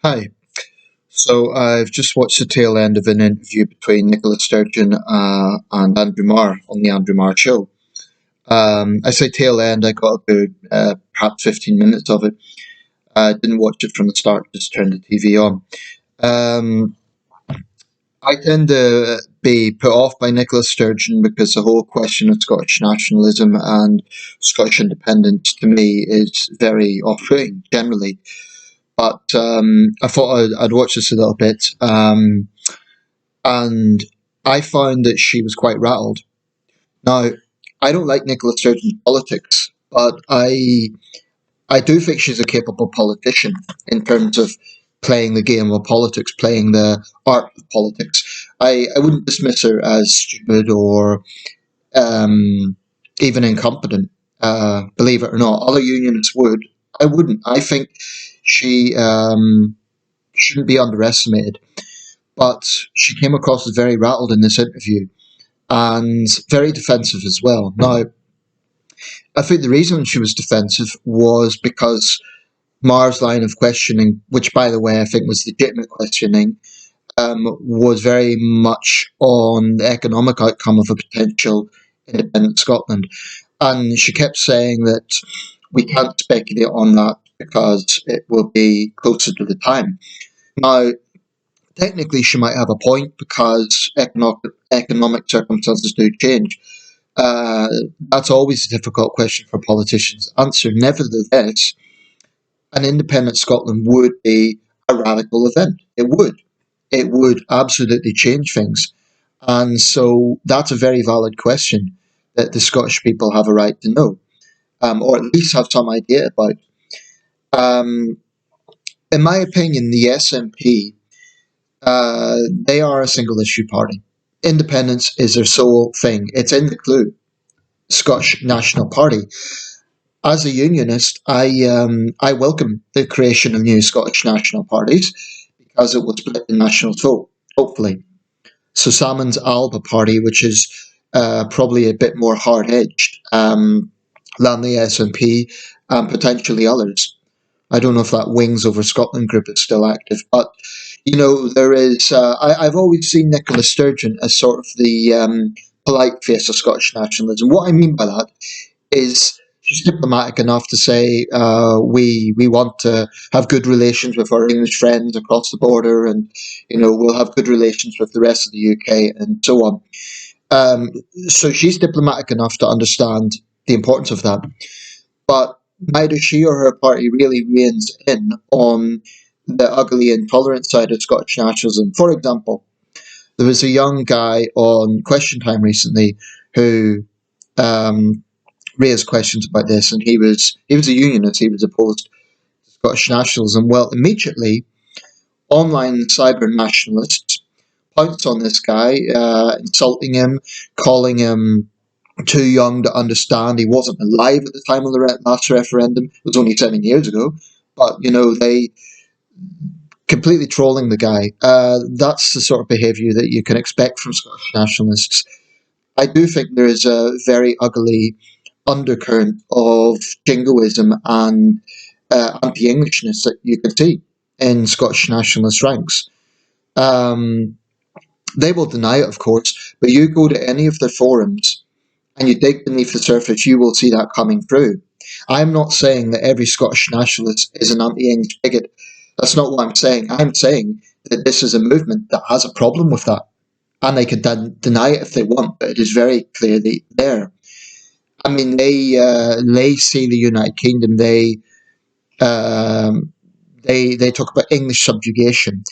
Hi. So I've just watched the tail end of an interview between Nicola Sturgeon and Andrew Marr on the Andrew Marr Show. I say tail end, I got about perhaps 15 minutes of it. I didn't watch it from the start, just turned the TV on. Um, I tend to be put off by Nicola Sturgeon because the whole question of Scottish nationalism and Scottish independence to me is very off-putting generally. But I thought I'd watch this a little bit. And I found that she was quite rattled. Now, I don't like Nicola Sturgeon's politics, but I do think she's a capable politician in terms of playing the game of politics, playing the art of politics. I wouldn't dismiss her as stupid or even incompetent, believe it or not. Other unionists would. I wouldn't. I think she shouldn't be underestimated. But she came across as very rattled in this interview and very defensive as well. Now, I think the reason she was defensive was because Marr's line of questioning, which by the way I think was legitimate questioning, was very much on the economic outcome of a potential independent Scotland. And she kept saying that we can't speculate on that because it will be closer to the time. Now, technically, she might have a point because economic circumstances do change. That's always a difficult question for politicians to answer. Nevertheless, an independent Scotland would be a radical event. It would. It would absolutely change things. And so that's a very valid question that the Scottish people have a right to know, or at least have some idea about. Um, in my opinion, the SNP, they are a single issue party. Independence is their sole thing. It's in the clue. Scottish National Party. As a unionist, I welcome the creation of new Scottish national parties because it will split the national vote, hopefully. So Salmon's Alba Party, which is probably a bit more hard-edged than the SNP and potentially others. I don't know if that Wings Over Scotland group is still active, but there is. I've always seen Nicola Sturgeon as sort of the polite face of Scottish nationalism. What I mean by that is she's diplomatic enough to say we want to have good relations with our English friends across the border, and we'll have good relations with the rest of the UK and so on. So she's diplomatic enough to understand the importance of that, but neither she or her party really reins in on the ugly, intolerant side of Scottish nationalism. For example, there was a young guy on Question Time recently who raised questions about this, and he was a unionist. He was opposed to Scottish nationalism. Well, immediately, online cyber nationalists pounced on this guy, insulting him, calling him too young to understand. He wasn't alive at the time of the last referendum. It was only 7 years ago, but they completely trolling the guy. That's the sort of behaviour that you can expect from Scottish nationalists. I do think there is a very ugly undercurrent of jingoism and anti-Englishness that you can see in Scottish nationalist ranks. They will deny it, of course, but you go to any of their forums and you dig beneath the surface, you will see that coming through. I'm not saying that every Scottish nationalist is an anti-English bigot. That's not what I'm saying. I'm saying that this is a movement that has a problem with that. And they can deny it if they want, but it is very clearly there. I mean, they see the United Kingdom. They talk about English subjugation.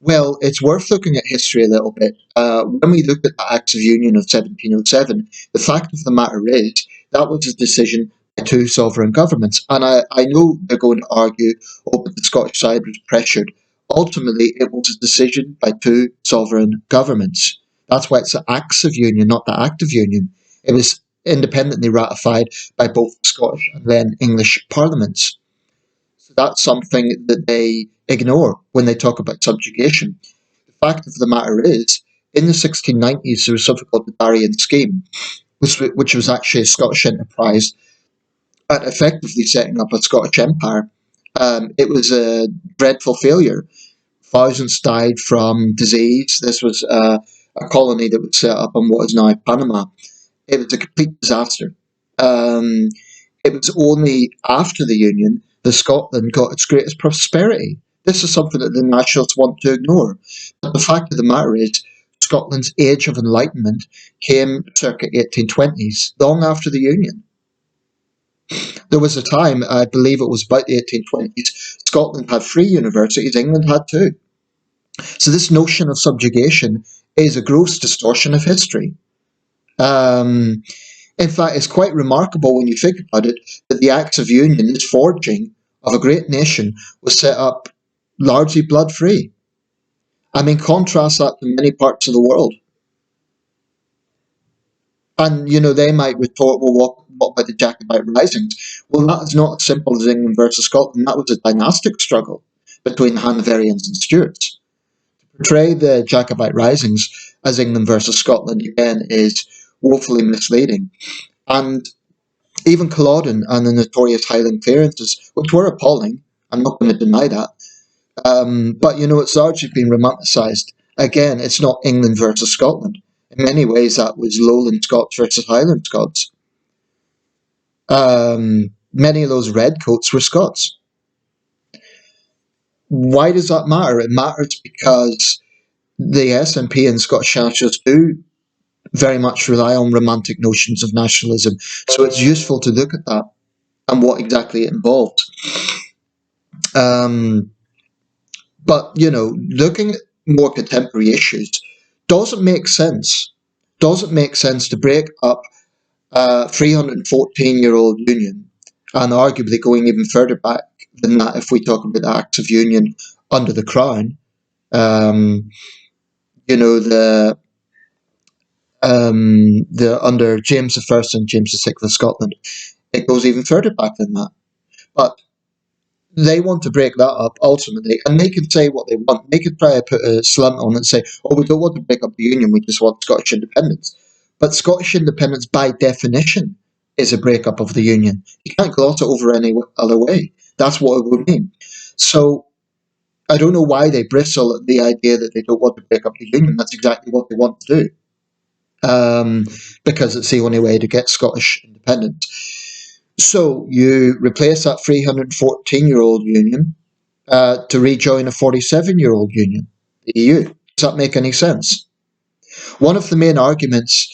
Well, it's worth looking at history a little bit. When we look at the Acts of Union of 1707, the fact of the matter is that was a decision by two sovereign governments. And I know they're going to argue, oh, but the Scottish side was pressured. Ultimately, it was a decision by two sovereign governments. That's why it's the Acts of Union, not the Act of Union. It was independently ratified by both Scottish and then English parliaments. So that's something that they ignore when they talk about subjugation. The fact of the matter is, in the 1690s, there was something called the Darien Scheme, which was actually a Scottish enterprise at effectively setting up a Scottish empire It was a dreadful failure. Thousands died from disease. This was a colony that was set up on what is now Panama. It was a complete disaster. Um, it was only after the Union that Scotland got its greatest prosperity. This is something that the Nationalists want to ignore. But the fact of the matter is, Scotland's age of enlightenment came circa 1820s, long after the Union. There was a time, I believe it was about the 1820s, Scotland had 3 universities, England had 2. So this notion of subjugation is a gross distortion of history. Um, in fact, it's quite remarkable when you think about it that the Acts of Union, this forging of a great nation, was set up largely blood-free. I mean, contrast that to many parts of the world. And, they might retort, well, what about the Jacobite risings? Well, that is not as simple as England versus Scotland. That was a dynastic struggle between the Hanoverians and Stuarts. To portray the Jacobite risings as England versus Scotland, again, is woefully misleading. And even Culloden and the notorious Highland clearances, which were appalling, I'm not going to deny that, but, it's largely been romanticised. Again, it's not England versus Scotland. In many ways, that was Lowland Scots versus Highland Scots. Many of those redcoats were Scots. Why does that matter? It matters because the SNP and Scottish Nationalists do very much rely on romantic notions of nationalism. So it's useful to look at that and what exactly it involved. But, looking at more contemporary issues doesn't make sense. Doesn't make sense to break up a 314-year-old union, and arguably going even further back than that if we talk about the Acts of Union under the Crown. The under James I and James VI of Scotland. It goes even further back than that. But they want to break that up ultimately, and they can say what they want. They could try to put a slant on it and say, oh, we don't want to break up the Union, we just want Scottish independence. But Scottish independence, by definition, is a breakup of the Union. You can't gloss it over any other way. That's what it would mean. So I don't know why they bristle at the idea that they don't want to break up the Union. That's exactly what they want to do. Because it's the only way to get Scottish independence. So you replace that 314-year-old union to rejoin a 47-year-old union, the EU. Does that make any sense? One of the main arguments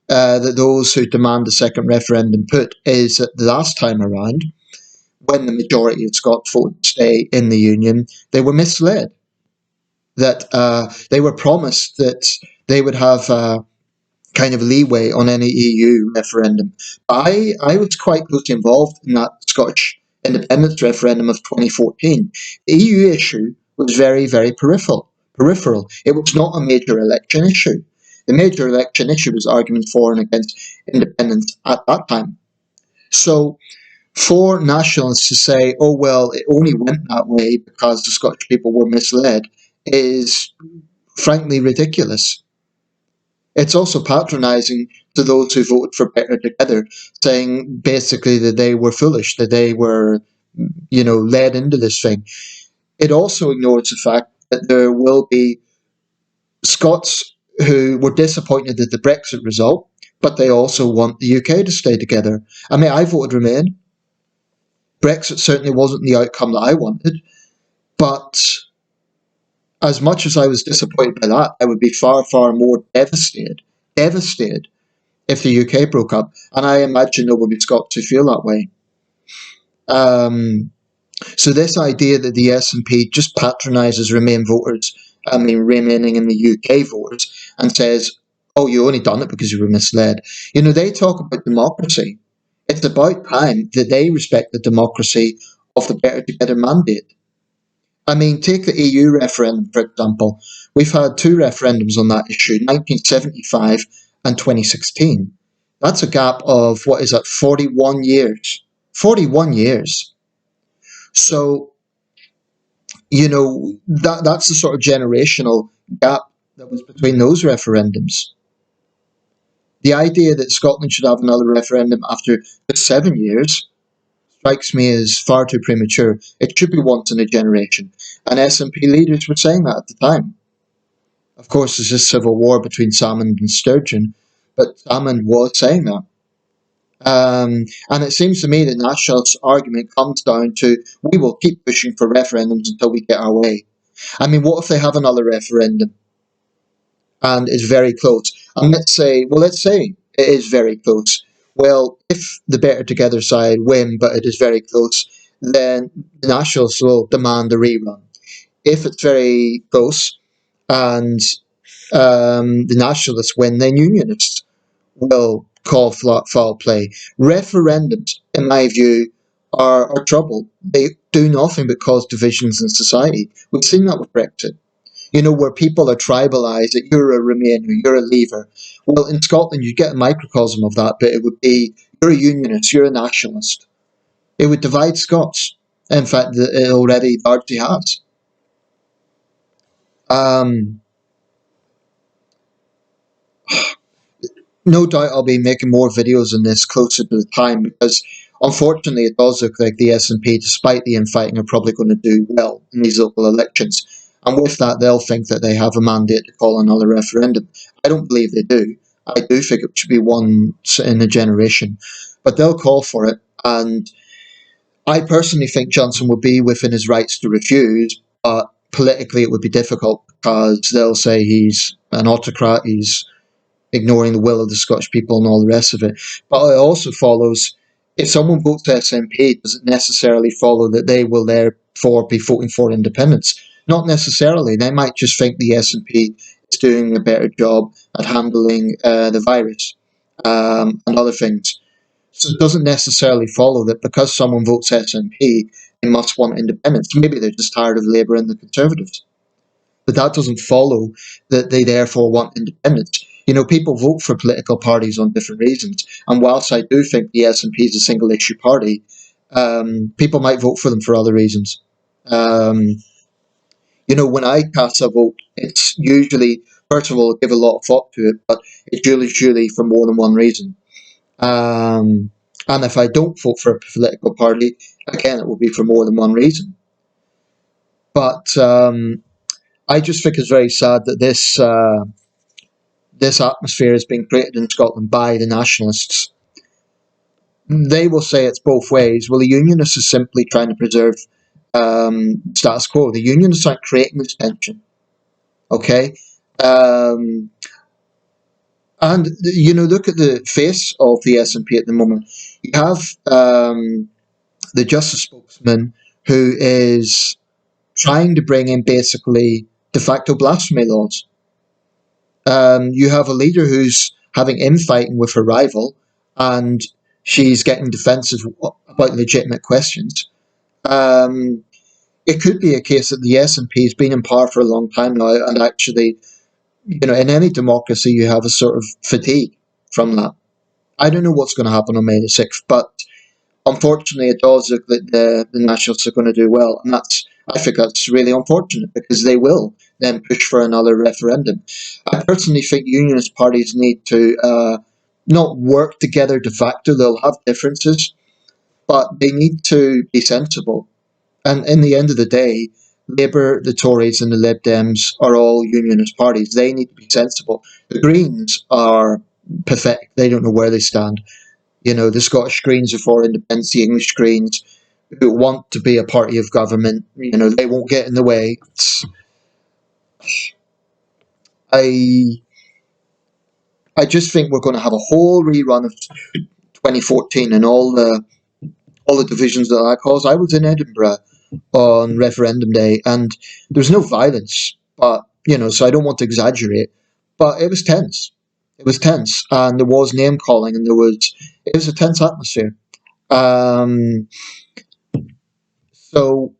that those who demand a second referendum put is that the last time around, when the majority of Scots voted to stay in the Union, they were misled. That they were promised that they would have kind of leeway on any EU referendum. I was quite closely involved in that Scottish independence referendum of 2014. The EU issue was very, very peripheral. It was not a major election issue. The major election issue was arguments for and against independence at that time. So for nationalists to say, oh, well, it only went that way because the Scottish people were misled is frankly ridiculous. It's also patronising to those who voted for Better Together, saying basically that they were foolish, that they were, led into this thing. It also ignores the fact that there will be Scots who were disappointed at the Brexit result, but they also want the UK to stay together. I mean, I voted Remain. Brexit certainly wasn't the outcome that I wanted, but as much as I was disappointed by that, I would be far, far more devastated if the UK broke up. And I imagine there will be Scots who feel that way. So this idea that the SNP just patronises Remain voters, remaining in the UK voters, and says, oh, you only done it because you were misled. They talk about democracy. It's about time that they respect the democracy of the Better Together mandate. I mean, take the EU referendum, for example. We've had 2 referendums on that issue, 1975 and 2016. That's a gap of, 41 years. 41 years. So, that's the sort of generational gap that was between those referendums. The idea that Scotland should have another referendum after 7 years strikes me as far too premature. It should be once in a generation. And SNP leaders were saying that at the time. Of course, there's this civil war between Salmond and Sturgeon, but Salmond was saying that. And it seems to me that Nationalist argument comes down to we will keep pushing for referendums until we get our way. I mean, what if they have another referendum and it's very close? And let's say it is very close. Well, if the Better Together side win, but it is very close, then the Nationalists will demand a rerun. If it's very close and the Nationalists win, then Unionists will call foul play. Referendums, in my view, are trouble. They do nothing but cause divisions in society. We've seen that with Brexit. Where people are tribalised, that you're a Remainer, you're a Leaver. Well, in Scotland, you get a microcosm of that, but it would be you're a Unionist, you're a Nationalist. It would divide Scots. In fact, it already largely has. No doubt I'll be making more videos on this closer to the time because unfortunately it does look like the SNP, despite the infighting, are probably going to do well in these local elections. And with that, they'll think that they have a mandate to call another referendum. I don't believe they do. I do think it should be once in a generation. But they'll call for it. And I personally think Johnson would be within his rights to refuse, but politically it would be difficult because they'll say he's an autocrat, he's ignoring the will of the Scottish people and all the rest of it. But it also follows, if someone votes SNP, does it necessarily follow that they will therefore be voting for independence? Not necessarily. They might just think the SNP is doing a better job at handling the virus and other things. So it doesn't necessarily follow that because someone votes SNP, they must want independence. Maybe they're just tired of Labour and the Conservatives. But that doesn't follow that they therefore want independence. People vote for political parties on different reasons. And whilst I do think the SNP is a single issue party, people might vote for them for other reasons. When I cast a vote, it's usually, first of all, I give a lot of thought to it, but it's usually for more than one reason. And if I don't vote for a political party, again, it will be for more than one reason. But I just think it's very sad that this atmosphere has been created in Scotland by the Nationalists. They will say it's both ways. Well, the Unionists are simply trying to preserve status quo. The Unionists aren't creating this tension. Okay? And, look at the face of the SNP at the moment. You have the Justice spokesman who is trying to bring in basically de facto blasphemy laws. You have a leader who's having infighting with her rival, and she's getting defensive about legitimate questions. It could be a case that the SNP has been in power for a long time now, and actually, in any democracy, you have a sort of fatigue from that. I don't know what's going to happen on May the 6th, but unfortunately, it does look like the Nationalists are going to do well, and I think that's really unfortunate because they will then push for another referendum. I personally think unionist parties need to not work together de facto. They'll have differences, but they need to be sensible. And in the end of the day, Labour, the Tories and the Lib Dems are all unionist parties. They need to be sensible. The Greens are pathetic. They don't know where they stand. The Scottish Greens are for independence, the English Greens who want to be a party of government, they won't get in the way. I just think we're going to have a whole rerun of 2014 and all the divisions that caused. I was in Edinburgh on referendum day, and there was no violence, but so I don't want to exaggerate, but it was tense. It was tense, and there was name calling, and it was a tense atmosphere. So,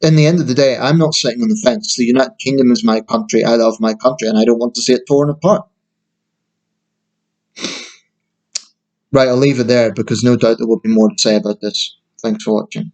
in the end of the day, I'm not sitting on the fence. The United Kingdom is my country. I love my country, and I don't want to see it torn apart. Right, I'll leave it there because no doubt there will be more to say about this. Thanks for watching.